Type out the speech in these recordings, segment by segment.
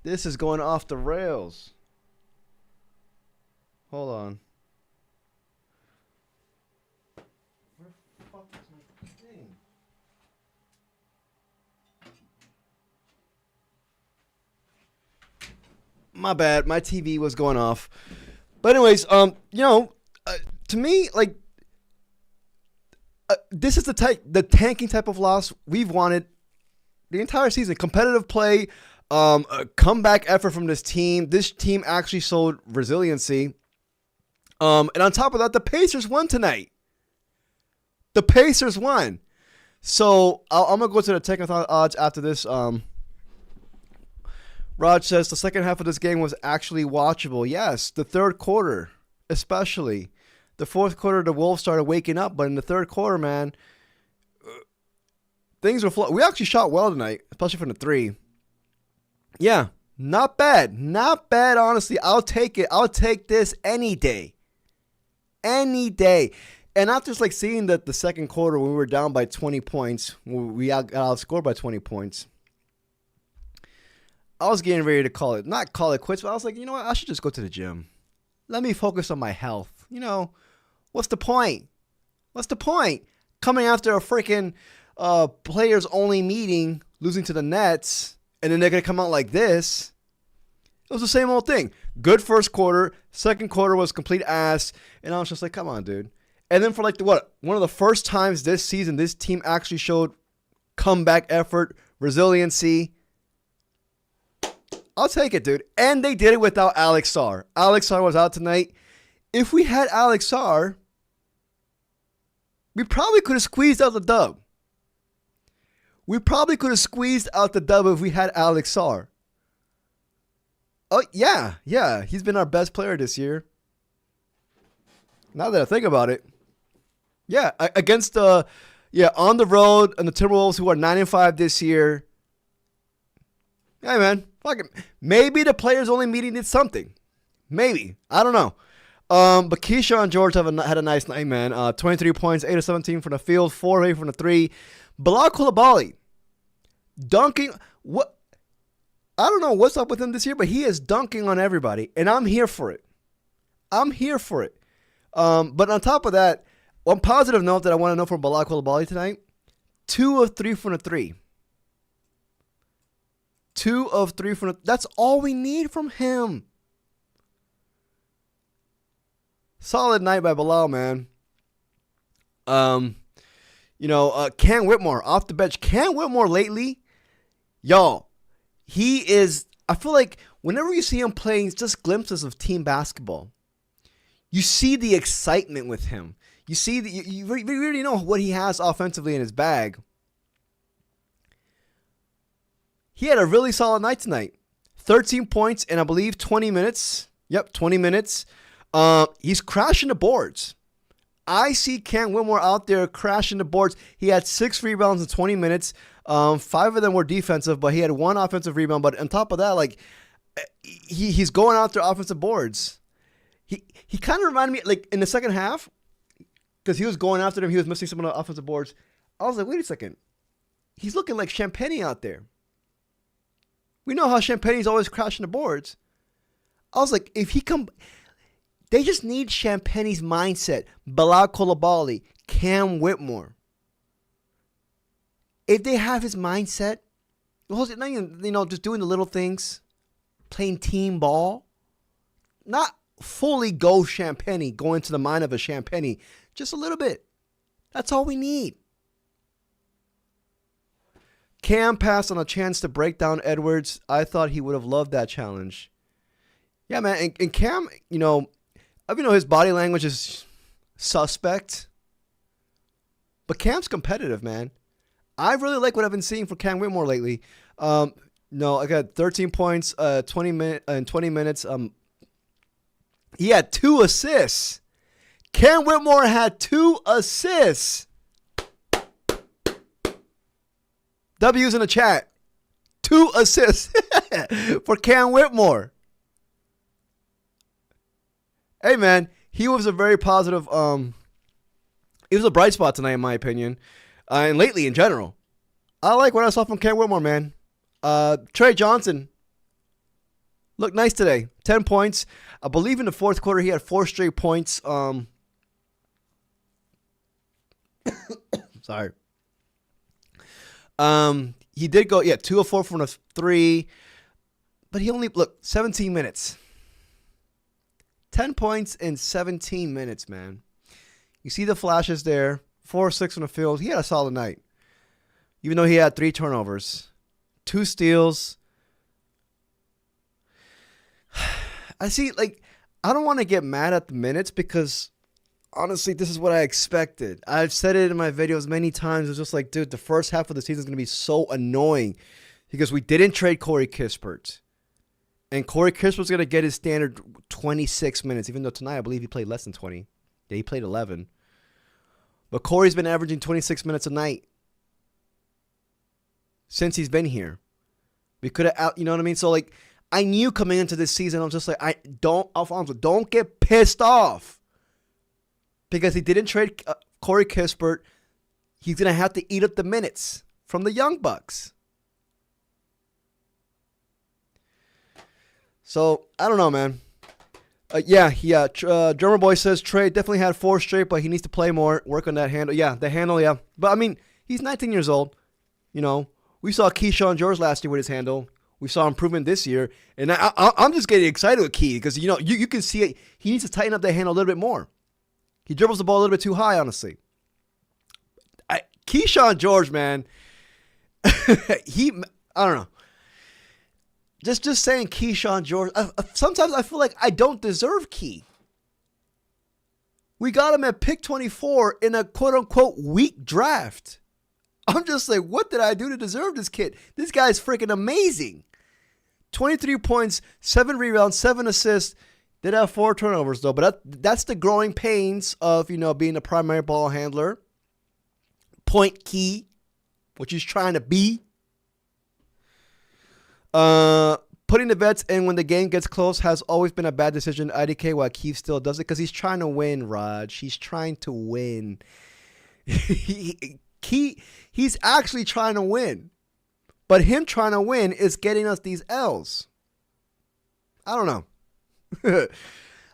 This is going off the rails. Hold on. Where the fuck is my thing? My bad. My TV was going off. But anyways, to me, like, this is the tanking type of loss we've wanted the entire season. Competitive play, a comeback effort from this team. This team actually showed resiliency. And on top of that, the Pacers won tonight. The Pacers won. So I'm going to go to the technical odds after this. Raj says the second half of this game was actually watchable. Yes, the third quarter, especially. The fourth quarter, the Wolves started waking up. But in the third quarter, man, things were flowing. We actually shot well tonight, especially from the three. Yeah, not bad. Not bad, honestly. I'll take it. I'll take this any day. Any day. And after just like seeing that the second quarter when we were down by 20 points, we got outscored by 20 points, I was getting ready to not call it quits, but I was like, you know what? I should just go to the gym. Let me focus on my health. You know, what's the point? What's the point? Coming after a freaking players only meeting, losing to the Nets, and then they're going to come out like this. It was the same old thing. Good first quarter. Second quarter was complete ass. And I was just like, come on, dude. And then for like one of the first times this season, this team actually showed comeback effort, resiliency. I'll take it, dude. And they did it without Alex Sarr. Alex Sarr was out tonight. If we had Alex Sarr, we probably could have squeezed out the dub. We probably could have squeezed out the dub if we had Alex Sarr. Oh, yeah. He's been our best player this year. Now that I think about it. Yeah, against on the road and the Timberwolves who are 9-5 this year. Hey, man. Fuck it. Maybe the players only meeting did something. Maybe. I don't know. But Keyshawn George had a nice night, man. 23 points, 8 of 17 from the field, 4 of 8 from the three. Bilal Coulibaly dunking. What? I don't know what's up with him this year, but he is dunking on everybody, and I'm here for it. But on top of that, one positive note that I want to know from Bilal Coulibaly tonight, 2 of 3 from the three. 2 of 3 from the... That's all we need from him. Solid night by Bilal, man. Cam Whitmore off the bench. Cam Whitmore lately, y'all, he is... I feel like whenever you see him playing just glimpses of team basketball, you see the excitement with him. You see you already know what he has offensively in his bag. He had a really solid night tonight. 13 points in, I believe, 20 minutes. Yep, 20 minutes. He's crashing the boards. I see Cam Whitmore out there crashing the boards. He had 6 rebounds in 20 minutes. 5 of them were defensive, but he had 1 offensive rebound. But on top of that, like, he's going out there offensive boards. He kind of reminded me, like, in the second half, because he was going after them. He was missing some of the offensive boards. I was like, wait a second. He's looking like Champagne out there. We know how Champagne's always crashing the boards. I was like, if he come... They just need Champagne's mindset. Bilal Coulibaly, Cam Whitmore. If they have his mindset, not even, just doing the little things, playing team ball, not fully go Champagne, go into the mind of a Champagne, just a little bit. That's all we need. Cam passed on a chance to break down Edwards. I thought he would have loved that challenge. Yeah, man. And Cam, his body language is suspect. But Cam's competitive, man. I really like what I've been seeing from Cam Whitmore lately. I got 13 points, 20 minutes. He had 2 assists. Cam Whitmore had 2 assists. W's in the chat. 2 assists for Cam Whitmore. Hey, man, he was a very positive. He was a bright spot tonight, in my opinion, and lately in general. I like what I saw from Cam Whitmore, man. Trey Johnson, Looked nice today. 10 points. I believe in the fourth quarter he had 4 straight points. Sorry. He did go, 2 of 4 from the 3. But he only, 17 minutes. 10 points in 17 minutes, man. You see the flashes there. 4 or 6 from the field. He had a solid night. Even though he had 3 turnovers. 2 steals. I see, I don't want to get mad at the minutes because, honestly, this is what I expected. I've said it in my videos many times. It's just like, dude, the first half of the season is going to be so annoying because we didn't trade Corey Kispert. And Corey Kispert's going to get his standard 26 minutes, even though tonight I believe he played less than 20. Yeah, he played 11. But Corey's been averaging 26 minutes a night since he's been here. We could have you know what I mean? So, I knew coming into this season, I was just like, Alfonso, don't get pissed off. Because he didn't trade Corey Kispert. He's going to have to eat up the minutes from the Young Bucks. So, I don't know, man. Drummer Boy says Trey definitely had 4 straight, but he needs to play more, work on that handle. Yeah, the handle, yeah. But, I mean, he's 19 years old. You know, we saw Keyshawn George last year with his handle. We saw improvement this year. And I'm just getting excited with Key because, you can see it. He needs to tighten up that handle a little bit more. He dribbles the ball a little bit too high, honestly. Keyshawn George, man, I don't know. Just saying Keyshawn George, sometimes I feel like I don't deserve Key. We got him at pick 24 in a quote-unquote weak draft. I'm just like, what did I do to deserve this kid? This guy's freaking amazing. 23 points, 7 rebounds, 7 assists. Did have 4 turnovers, though. But that's the growing pains of, being a primary ball handler. Point key, which he's trying to be. Putting the vets in when the game gets close has always been a bad decision. IDK, while Keith still does it, because he's trying to win, Raj. He's trying to win. He's actually trying to win. But him trying to win is getting us these L's. I don't know.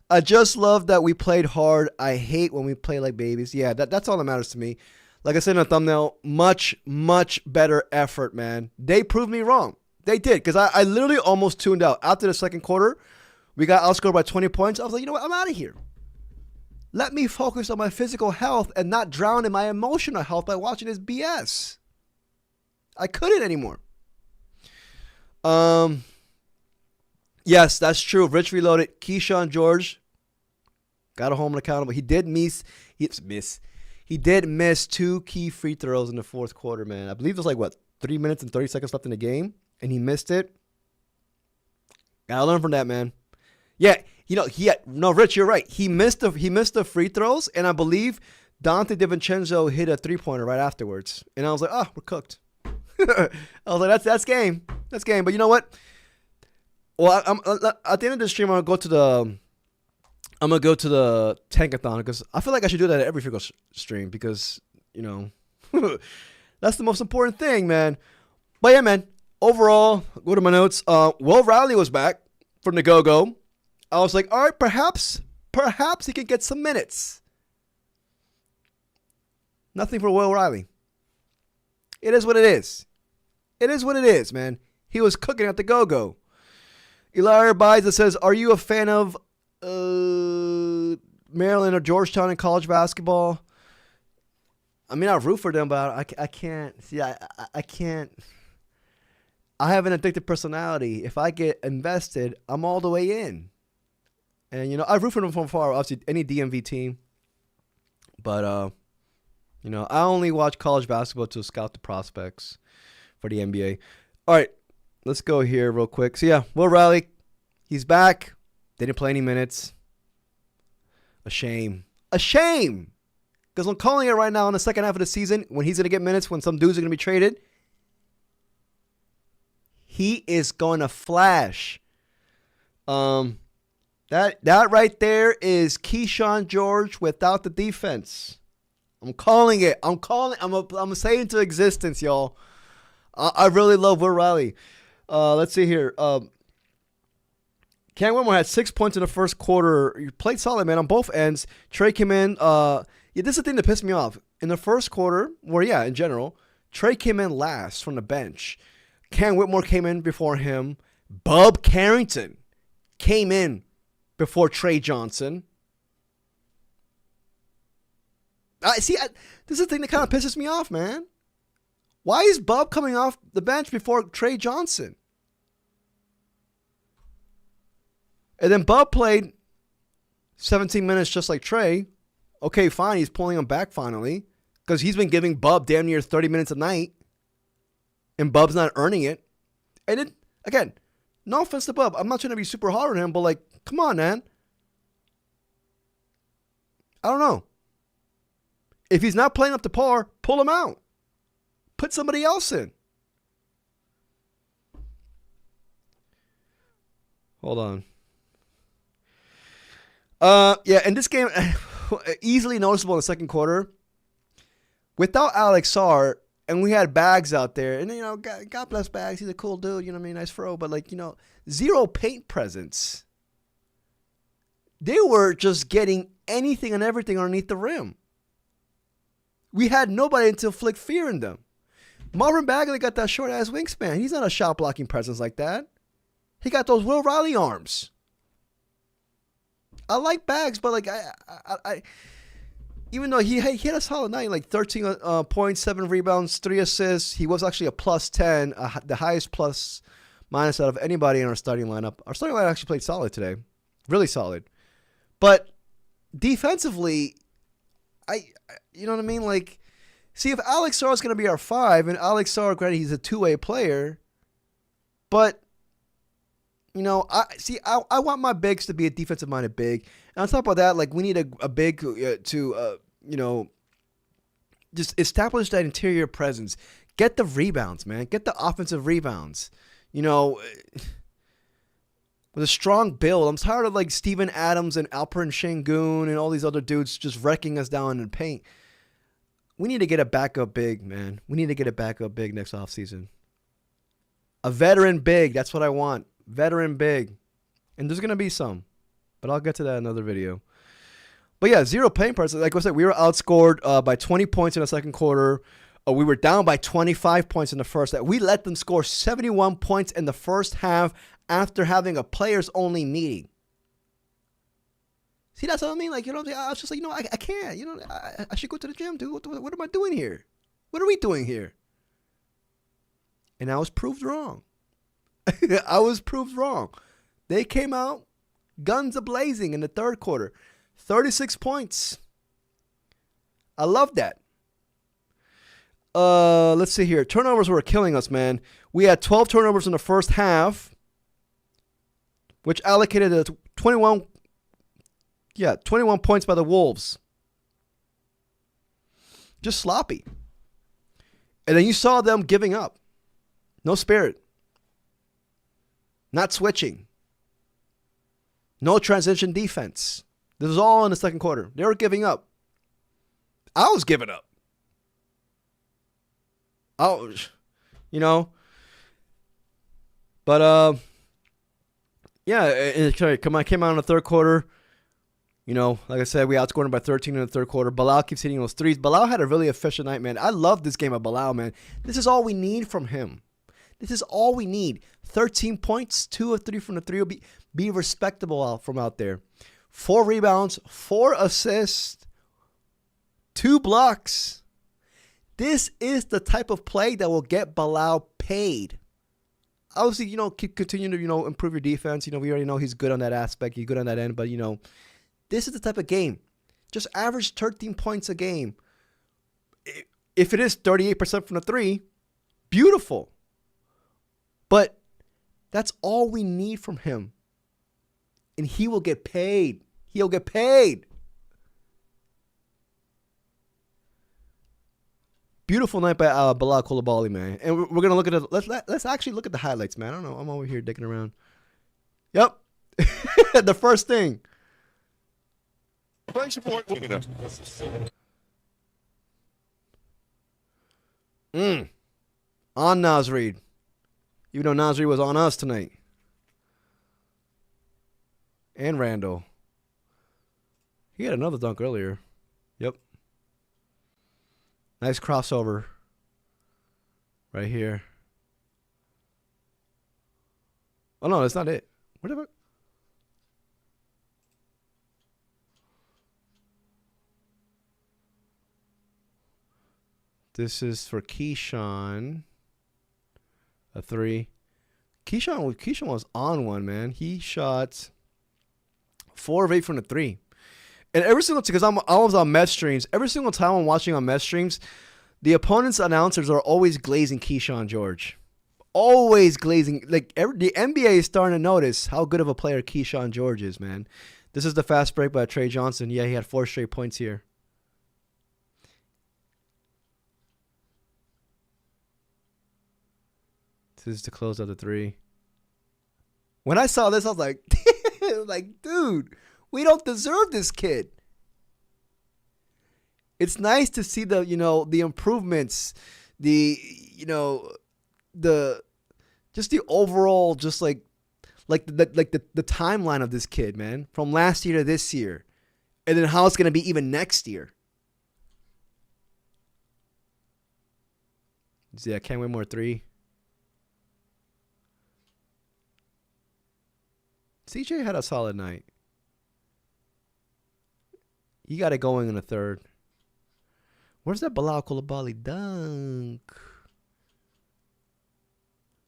I just love that we played hard. I hate when we play like babies. Yeah, that's all that matters to me. Like I said in the thumbnail, much, much better effort, man. They proved me wrong. They did, because I literally almost tuned out. After the second quarter, we got outscored by 20 points. I was like, you know what? I'm out of here. Let me focus on my physical health and not drown in my emotional health by watching this BS. I couldn't anymore. Yes, that's true. Rich Reloaded. Keyshawn George got a home and accountable. He did miss. He did miss 2 key free throws in the fourth quarter, man. I believe there's 3 minutes and 30 seconds left in the game, and he missed it. Gotta learn from that, man. Yeah, Rich, you're right. He missed the free throws, and I believe Dante DiVincenzo hit a 3-pointer right afterwards. And I was like, we're cooked. I was like, that's game. That's game. But you know what? Well, I'm at the end of the stream, I'm gonna go to the tankathon because I feel like I should do that at every single stream because that's the most important thing, man. But yeah, man. Overall, go to my notes. Will Riley was back from the go-go. I was like, all right, perhaps he can get some minutes. Nothing for Will Riley. It is what it is. It is what it is, man. He was cooking at the go-go. Ilaria Biza says, are you a fan of Maryland or Georgetown in college basketball? I mean, I root for them, but I can't. See, I can't. I have an addictive personality. If I get invested, I'm all the way in. And, I root for them from far. Obviously, any DMV team. But, I only watch college basketball to scout the prospects for the NBA. All right, let's go here real quick. So, yeah, Will Riley, he's back. Didn't play any minutes. A shame. A shame. Because I'm calling it right now in the second half of the season, when he's going to get minutes, when some dudes are going to be traded, he is going to flash. That right there is Keyshawn George without the defense. I'm calling it. I'm saying it into existence, y'all. I really love Will Riley. Let's see here. Cam Whitmore had 6 points in the first quarter. He played solid, man, on both ends. Trey came in. Yeah, this is the thing that pissed me off. In the first quarter, in general, Trey came in last from the bench. Cam Whitmore came in before him. Bub Carrington came in before Trey Johnson. This is the thing that kind of pisses me off, man. Why is Bub coming off the bench before Trey Johnson? And then Bub played 17 minutes just like Trey. Okay, fine. He's pulling him back finally because he's been giving Bub damn near 30 minutes a night. And Bub's not earning it. And it, again, no offense to Bub. I'm not trying to be super hard on him, but like, come on, man. I don't know. If he's not playing up to par, pull him out. Put somebody else in. Hold on. Yeah, in this game, easily noticeable in the second quarter. Without Alex Sarr, and we had Bags out there, and you know, God bless Bags, he's a cool dude, you know what I mean, nice throw, but like, you know, zero paint presence. They were just getting anything and everything underneath the rim. We had nobody until Flick fearing them. Marvin Bagley got that short ass wingspan. He's not a shot blocking presence like that. He got those Will Riley arms. I like Bags, but like I even though he had a solid night, like 13 points, 7 rebounds, 3 assists. He was actually a plus 10, the highest plus minus out of anybody in our starting lineup. Our starting lineup actually played solid today, really solid. But defensively, you know what I mean? Like, see, if Alex Sarr is going to be our 5, and Alex Sarr, granted, he's a two-way player, but you know, I want my bigs to be a defensive-minded big. And on top of that, like, we need a big to, you know, just establish that interior presence. Get the rebounds, man. Get the offensive rebounds. You know, with a strong build. I'm tired of, like, Steven Adams and Alperen Şengün and all these other dudes just wrecking us down in the paint. We need to get a backup big, man. We need to get a backup big next offseason. A veteran big. That's what I want. Veteran big. And there's going to be some. But I'll get to that in another video. But yeah, zero paint pressure. Like I said, we were outscored by 20 points in the second quarter. We were down by 25 points in the first half. We let them score 71 points in the first half after having a players-only meeting. See, that's what I mean? Like, you know, I was just like, you know, I can't. You know, I should go to the gym, dude. What am I doing here? What are we doing here? And I was proved wrong. I was proved wrong. They came out guns a-blazing in the third quarter. 36 points. I love that. Let's see here. Turnovers were killing us, man. We had 12 turnovers in the first half, which allocated to 21 points by the Wolves. Just sloppy. And then you saw them giving up. No spirit. Not switching. No transition defense. This was all in the second quarter. They were giving up. I was giving up. You know. But, yeah, it came out in the third quarter. You know, like I said, we outscored him by 13 in the third quarter. Bilal keeps hitting those threes. Bilal had a really efficient night, man. I love this game of Bilal, man. This is all we need from him. This is all we need. 13 points, 2 of 3 from the 3 will be respectable from out there. 4 rebounds, 4 assists, 2 blocks. This is the type of play that will get Bilal paid. Obviously, you know, continue to, you know, improve your defense. You know, we already know he's good on that aspect. He's good on that end. But, you know, this is the type of game. Just average 13 points a game. If it is 38% from the 3, beautiful. But that's all we need from him. And he will get paid. He'll get paid. Beautiful night by Bilal Coulibaly, man. And we're gonna look at it. Let's actually look at the highlights, man. I don't know. I'm over here digging around. Yep. The first thing. On Naz Reid. Even though Naz Reid was on us tonight. And Randall. He had another dunk earlier. Yep. Nice crossover. Right here. Oh, no, that's not it. Whatever. This is for Keyshawn. A 3. Keyshawn was on one, man. He shot 4 of 8 from the 3. And every single time, because I was on Mets streams, every single time I'm watching on Mets streams, the opponent's announcers are always glazing Keyshawn George. Always glazing. Like the NBA is starting to notice how good of a player Keyshawn George is, man. This is the fast break by Trey Johnson. Yeah, he had 4 straight points here. This is to close out the 3. When I saw this, I was like, dude, we don't deserve this kid. It's nice to see the improvements, the overall, just like the timeline of this kid, man, from last year to this year, and then how it's gonna be even next year. Yeah, can't win more 3. CJ had a solid night. He got it going in the 3rd. Where's that Bilal Coulibaly dunk?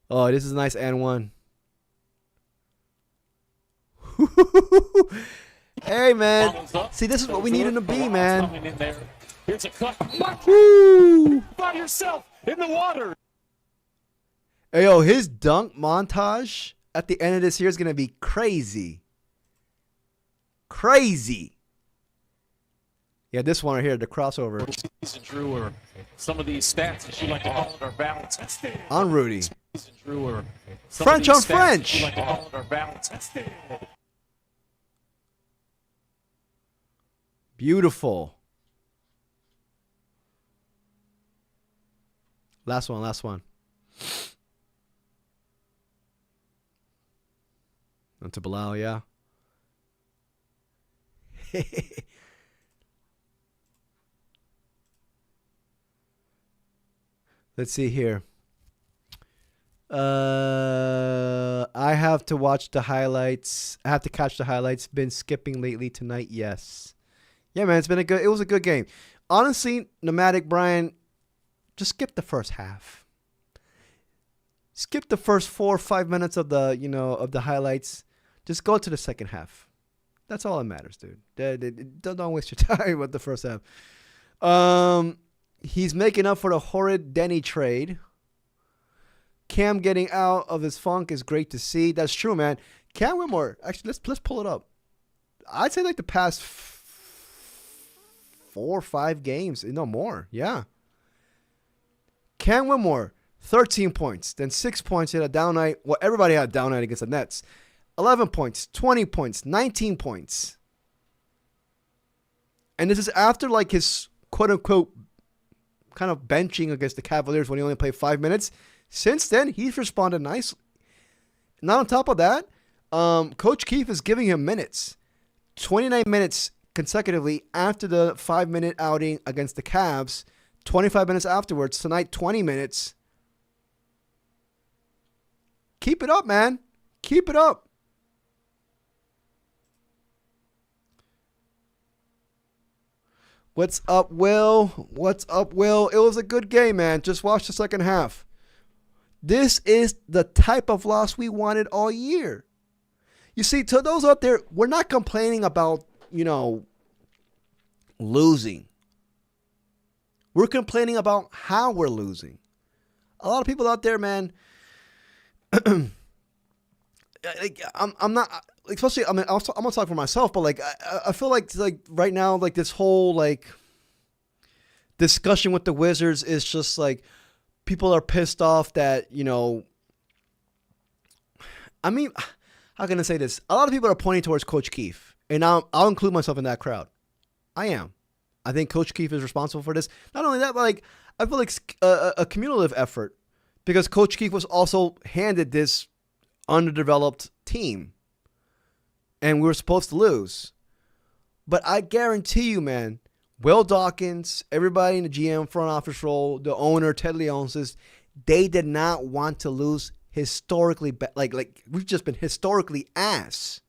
Oh, this is a nice and 1. Hey, man. See, this is what we need him to be, man. Here's a cut. Woo! By yourself in the water. Hey, yo, his dunk montage at the end of this year is going to be crazy. Crazy. Yeah, this one right here, the crossover. Drew, or some of these stats that you like to call it are valid tested. On Rudy. Drew, or French on French. You like to call it are valid tested. Beautiful. Last one. On to Bilal, yeah. Let's see here. I have to watch the highlights. I have to catch the highlights. Been skipping lately tonight. Yes. Yeah, man. It was a good game. Honestly, Nomadic Brian, just skip the first half. Skip the first 4 or 5 minutes of the highlights. Just go to the second half. That's all that matters, dude. Don't waste your time with the first half. He's making up for the horrid Denny trade. Cam getting out of his funk is great to see. That's true, man. Cam Whitmore, actually, let's pull it up. I'd say like the past 4 or 5 games, no more. Yeah. Cam Whitmore, 13 points, then 6 points. He had a down night. Well, everybody had a down night against the Nets. 11 points, 20 points, 19 points. And this is after like his quote-unquote kind of benching against the Cavaliers when he only played 5 minutes. Since then, he's responded nicely. Not on top of that, Coach Keefe is giving him minutes. 29 minutes consecutively after the 5-minute outing against the Cavs. 25 minutes afterwards. Tonight, 20 minutes. Keep it up, man. Keep it up. What's up, Will? What's up, Will? It was a good game, man. Just watch the second half. This is the type of loss we wanted all year. You see, to those out there, we're not complaining about, losing. We're complaining about how we're losing. A lot of people out there, man, I'm not, especially, I'm going to talk for myself, but I feel like right now, this whole discussion with the Wizards is just people are pissed off that, I mean, how can I say this? A lot of people are pointing towards Coach Keefe, and I'll include myself in that crowd. I am. I think Coach Keefe is responsible for this. Not only that, but I feel like a cumulative effort, because Coach Keefe was also handed this underdeveloped team. and we were supposed to lose. But I guarantee you, man, Will Dawkins, everybody in the GM front office role, the owner, Ted Leonsis, they did not want to lose historically. Like we've just been historically ass.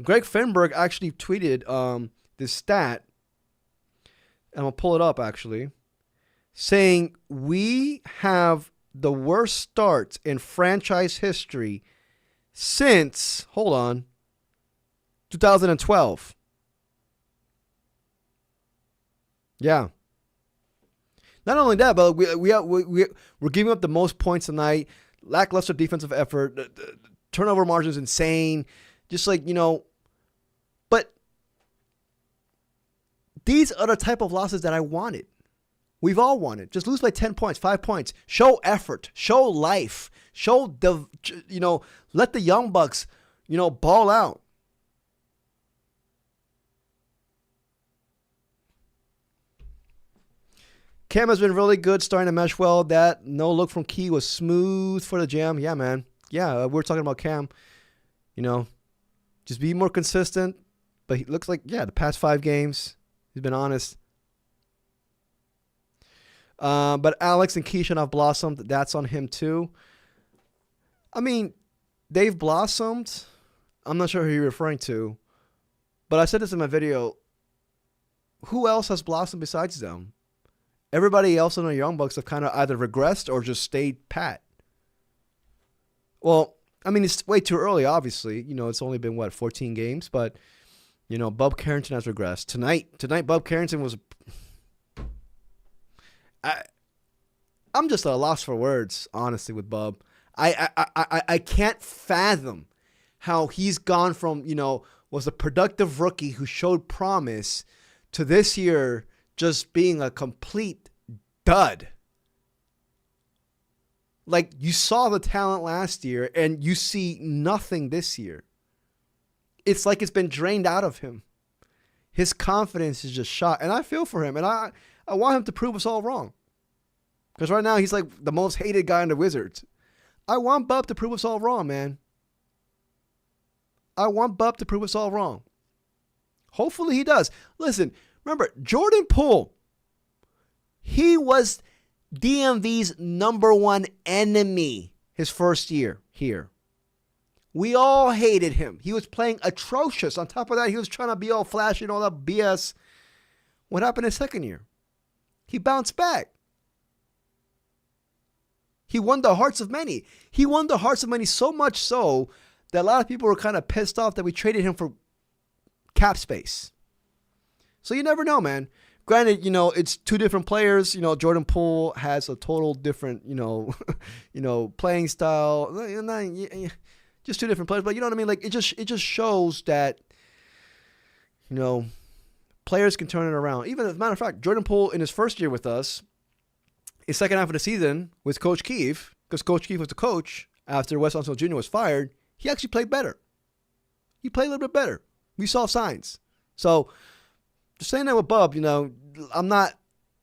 Greg Finberg actually tweeted this stat, and I'm going to pull it up actually, saying we have the worst starts in franchise history since, 2012. Yeah. Not only that, but we're giving up the most points tonight. Lackluster defensive effort. The turnover margin is insane. Just like, but these are the type of losses that I wanted. We've all wanted. Just lose by 10 points, 5 points. Show effort. Show life. Let the young bucks, ball out. Cam has been really good, starting to mesh well. That no look from Key was smooth for the Jam. Yeah, man. Yeah, we're talking about Cam. Just be more consistent. But he looks like, the past 5 games, he's been honest. But Alex and Keyshawn have blossomed. That's on him too. I mean, they've blossomed. I'm not sure who you're referring to. But I said this in my video. Who else has blossomed besides them? Everybody else in the Young Bucks have kind of either regressed or just stayed pat. Well, I mean, it's way too early, obviously. It's only been, 14 games? But, Bub Carrington has regressed. Tonight, Bub Carrington was... I'm just at a loss for words, honestly, with Bub. I can't fathom how he's gone from, was a productive rookie who showed promise to this year just being a complete dud. Like, you saw the talent last year and you see nothing this year. It's like it's been drained out of him. His confidence is just shot. And I feel for him. And I want him to prove us all wrong. Because right now he's like the most hated guy in the Wizards. I want Bub to prove us all wrong, man. I want Bub to prove us all wrong. Hopefully he does. Listen, remember, Jordan Poole, he was DMV's #1 enemy his first year here. We all hated him. He was playing atrocious. On top of that, he was trying to be all flashy and all that BS. What happened his second year? He bounced back. He won the hearts of many. He won the hearts of many so much so that a lot of people were kind of pissed off that we traded him for cap space. So you never know, man. Granted, it's 2 different players. Jordan Poole has a total different, playing style. Just 2 different players, but you know what I mean? Like, it just shows that, players can turn it around. Even as a matter of fact, Jordan Poole in his first year with us, his second half of the season with Coach Keefe, because Coach Keefe was the coach after Wes Unseld Jr. was fired, he actually played better. He played a little bit better. We saw signs. So, just saying that with Bub, I'm not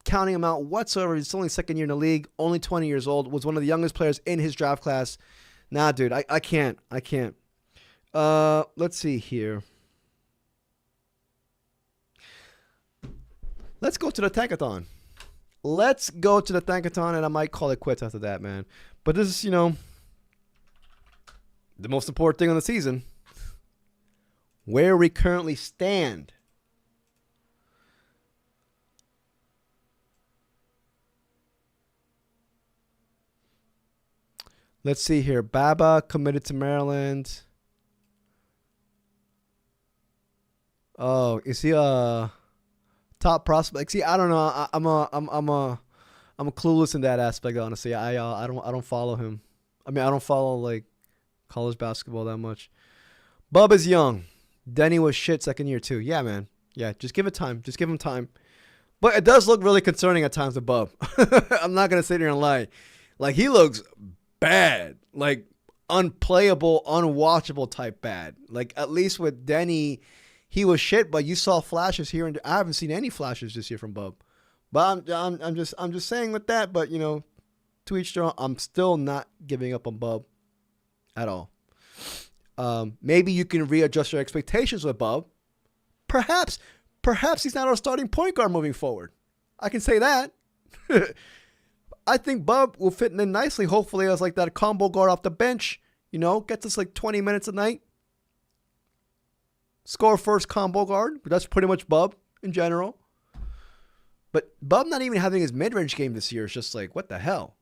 counting him out whatsoever. He's only second year in the league, only 20 years old, was one of the youngest players in his draft class. Nah, dude, I can't. Let's see here. Let's go to the Tankathon. And I might call it quits after that, man. But this is, the most important thing on the season. Where we currently stand. Let's see here. Baba committed to Maryland. Oh, is he a top prospect? See, I don't know. I'm clueless in that aspect. Honestly, I don't follow him. I mean, I don't follow like college basketball that much. Bub is young. Denny was shit second year too. Yeah, man. Yeah, just give it time. Just give him time. But it does look really concerning at times with Bub. I'm not gonna sit here and lie. Like, he looks bad, like unplayable, unwatchable type bad. Like, at least with Denny, he was shit, but you saw flashes here and there. I haven't seen any flashes this year from Bub. But I'm just saying with that. But to each their own. I'm still not giving up on Bub at all. Maybe you can readjust your expectations with Bub. Perhaps he's not our starting point guard moving forward. I can say that. I think Bub will fit in nicely, hopefully, as like that combo guard off the bench. Gets us like 20 minutes a night. Score first combo guard. That's pretty much Bub in general. But Bub not even having his mid-range game this year is just like, what the hell?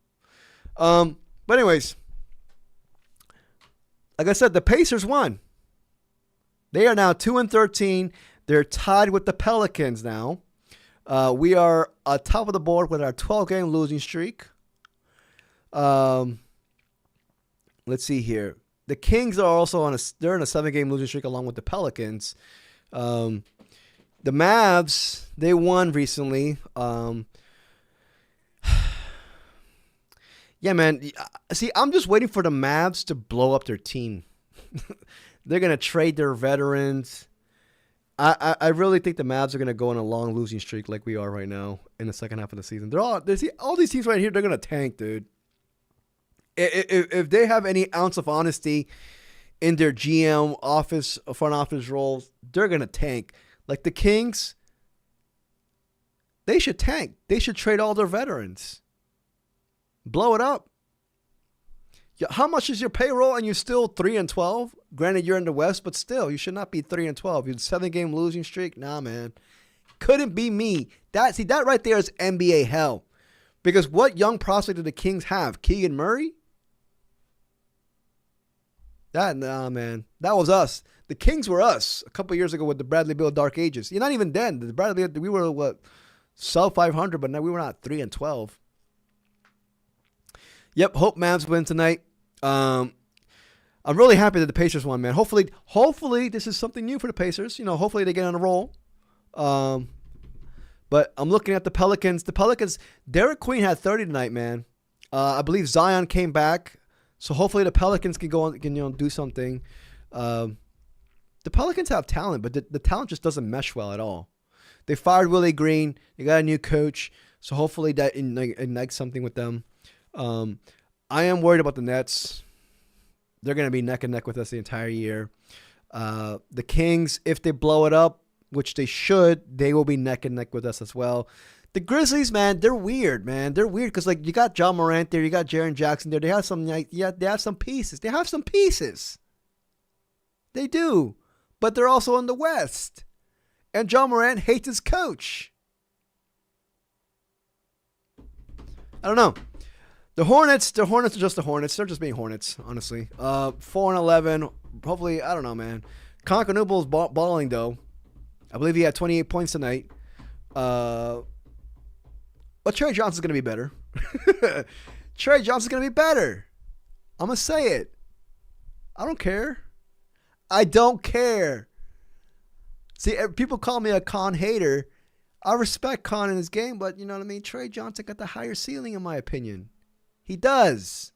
But anyways, like I said, the Pacers won. They are now 2-13. They're tied with the Pelicans now. We are top of the board with our 12-game losing streak. Let's see here. The Kings are also they're in a 7-game losing streak along with the Pelicans. The Mavs, they won recently. Yeah, man. See, I'm just waiting for the Mavs to blow up their team. They're going to trade their veterans. I really think the Mavs are going to go on a long losing streak like we are right now in the second half of the season. All these teams right here, they're going to tank, dude. If they have any ounce of honesty in their GM front office roles, they're going to tank. Like the Kings, they should tank. They should trade all their veterans. Blow it up. How much is your payroll and you're still 3-12? Granted, you're in the West, but still, you should not be 3-12. You're 7-game losing streak. Nah, man. Couldn't be me. That right there is NBA hell. Because what young prospect did the Kings have? Keegan Murray? Nah, man. That was us. The Kings were us a couple years ago with the Bradley Beal Dark Ages. You're not even then. The Bradley Beal, we were what? Sub 500, but now we were not 3-12. Yep, hope Mavs win tonight. I'm really happy that the Pacers won, man. Hopefully this is something new for the Pacers. Hopefully they get on a roll. But I'm looking at the Pelicans. The Pelicans, Derek Queen had 30 tonight, man. I believe Zion came back, so hopefully the Pelicans can go on, do something. The Pelicans have talent, but the talent just doesn't mesh well at all. They fired Willie Green. They got a new coach, so hopefully that ignites something with them. I am worried about the Nets. They're going to be neck and neck with us the entire year. The Kings, if they blow it up, which they should, they will be neck and neck with us as well. The Grizzlies, man, they're weird, man. They're weird because you got John Morant there, you got Jaren Jackson there. They have some pieces. They have some pieces. They do, but they're also in the West, and John Morant hates his coach. I don't know. The Hornets are just the Hornets. They're just being Hornets, honestly. 4-11. Hopefully, I don't know, man. Concanuble's balling, though. I believe he had 28 points tonight. But Trey Johnson's going to be better. Trey Johnson's going to be better. I'm going to say it. I don't care. I don't care. See, people call me a Con hater. I respect Con in his game, but you know what I mean? Trey Johnson got the higher ceiling, in my opinion. He does.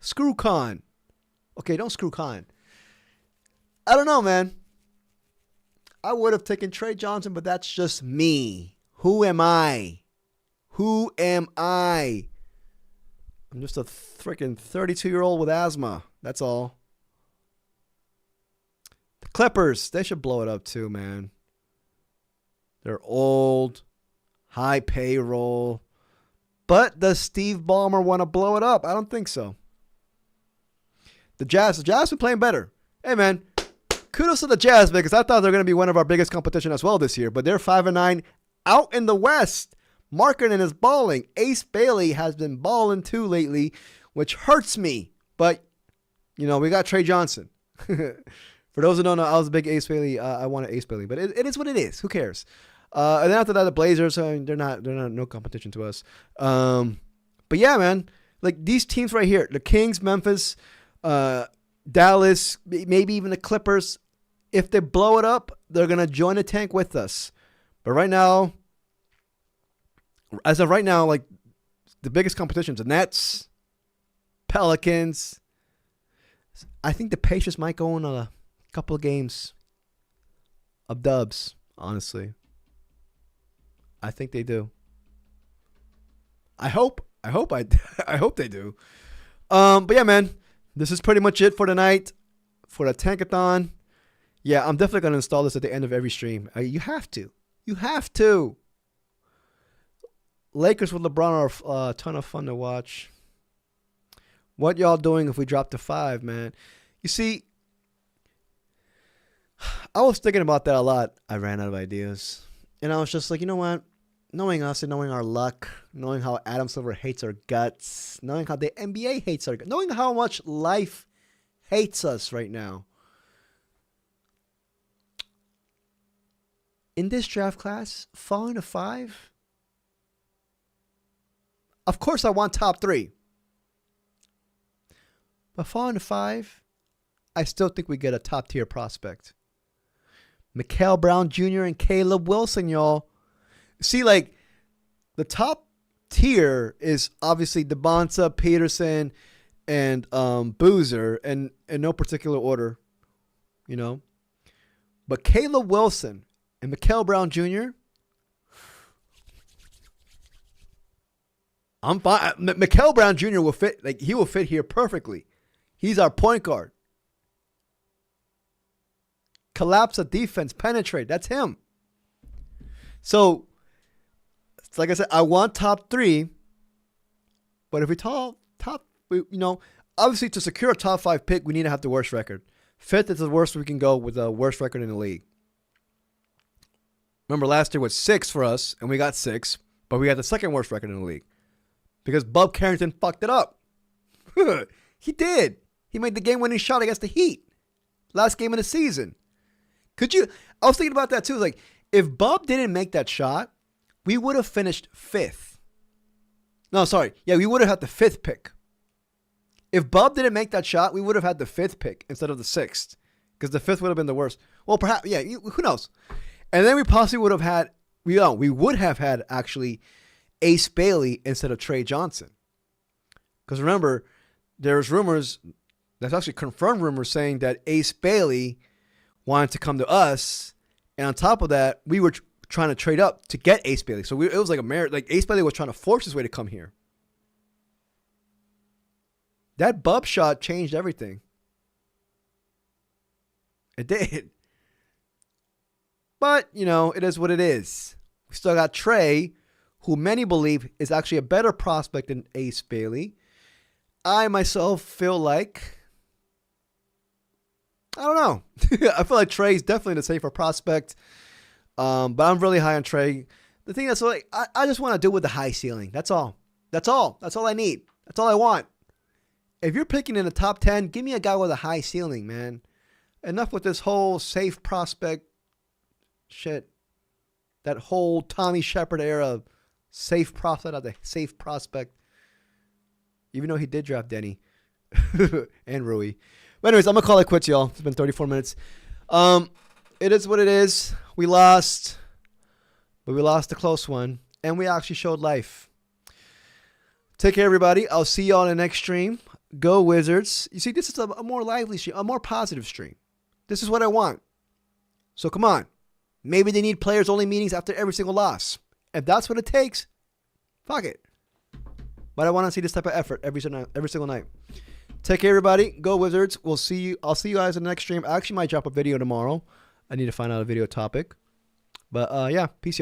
Screw Con. Okay, don't screw Con. I don't know, man. I would have taken Trey Johnson, but that's just me. Who am I? I'm just a freaking 32-year-old with asthma. That's all. The Clippers, they should blow it up too, man. They're old, high payroll. But does Steve Ballmer want to blow it up? I don't think so. The Jazz been playing better. Hey, man, kudos to the Jazz because I thought they're going to be one of our biggest competition as well this year. But they're 5-9 out in the West. Markkanen is balling. Ace Bailey has been balling too lately, which hurts me. But, we got Trey Johnson. For those who don't know, I was a big Ace Bailey. I wanted Ace Bailey. But it is what it is. Who cares? And then after that, the Blazers, they're not no competition to us. But yeah, man, like these teams right here, the Kings, Memphis, Dallas, maybe even the Clippers, if they blow it up, they're going to join the tank with us. But as of right now, like the biggest competition is the Nets, Pelicans. I think the Pacers might go in a couple of games of dubs, honestly. I think they do. I hope they do. But yeah, man, this is pretty much it for tonight for the Tankathon. Yeah, I'm definitely going to install this at the end of every stream. You have to. You have to. Lakers with LeBron are a ton of fun to watch. What y'all doing if we drop to 5, man? You see, I was thinking about that a lot. I ran out of ideas. And I was just like, you know what? Knowing us and knowing our luck, knowing how Adam Silver hates our guts, knowing how the NBA hates our guts, knowing how much life hates us right now. In this draft class, falling to 5? Of course I want top 3. But falling to 5, I still think we get a top tier prospect. Mikael Brown Jr. and Caleb Wilson, y'all. See, like, the top tier is obviously DeBonta, Peterson, and Boozer, and in no particular order, you know. But Caleb Wilson and Mikael Brown Jr., I'm fine. Mikael Brown Jr. will fit, like, he will fit here perfectly. He's our point guard. Collapse a defense, penetrate. That's him. So, like I said, I want top 3. But if we obviously to secure a top 5 pick, we need to have the worst record. 5th is the worst we can go with the worst record in the league. Remember, last year was 6 for us, and we got 6, but we got the second worst record in the league because Bub Carrington fucked it up. He did. He made the game-winning shot against the Heat. Last game of the season. I was thinking about that too. Like, if Bub didn't make that shot, we would have finished 5th. No, sorry. Yeah, we would have had the 5th pick. If Bub didn't make that shot, we would have had the 5th pick instead of the 6th. Because the 5th would have been the worst. Well, perhaps, yeah, who knows? And then we possibly would have had, we would have had actually Ace Bailey instead of Trey Johnson. Because remember, there's rumors, that's actually confirmed rumors saying that Ace Bailey wanted to come to us. And on top of that, we were trying to trade up to get Ace Bailey. So it was like a merit. Like Ace Bailey was trying to force his way to come here. That Bub shot changed everything. It did. But, it is what it is. We still got Trey, who many believe is actually a better prospect than Ace Bailey. I myself feel like, I don't know. I feel like Trey's definitely the safer prospect. But I'm really high on Trey. The thing that's like, I just want to do with the high ceiling. That's all. That's all I need. That's all I want. If you're picking in the top 10, give me a guy with a high ceiling, man. Enough with this whole safe prospect shit. That whole Tommy Shepard era safe prospect. Even though he did draft Denny and Rui. But anyways, I'm going to call it quits, y'all. It's been 34 minutes. It is what it is. We lost. But we lost a close one. And we actually showed life. Take care, everybody. I'll see y'all in the next stream. Go Wizards. You see, this is a more lively stream, a more positive stream. This is what I want. So come on. Maybe they need players-only meetings after every single loss. If that's what it takes, fuck it. But I want to see this type of effort every single night. Take care, everybody. Go Wizards. We'll see you. I'll see you guys in the next stream. I actually might drop a video tomorrow. I need to find out a video topic. But yeah, peace, y'all.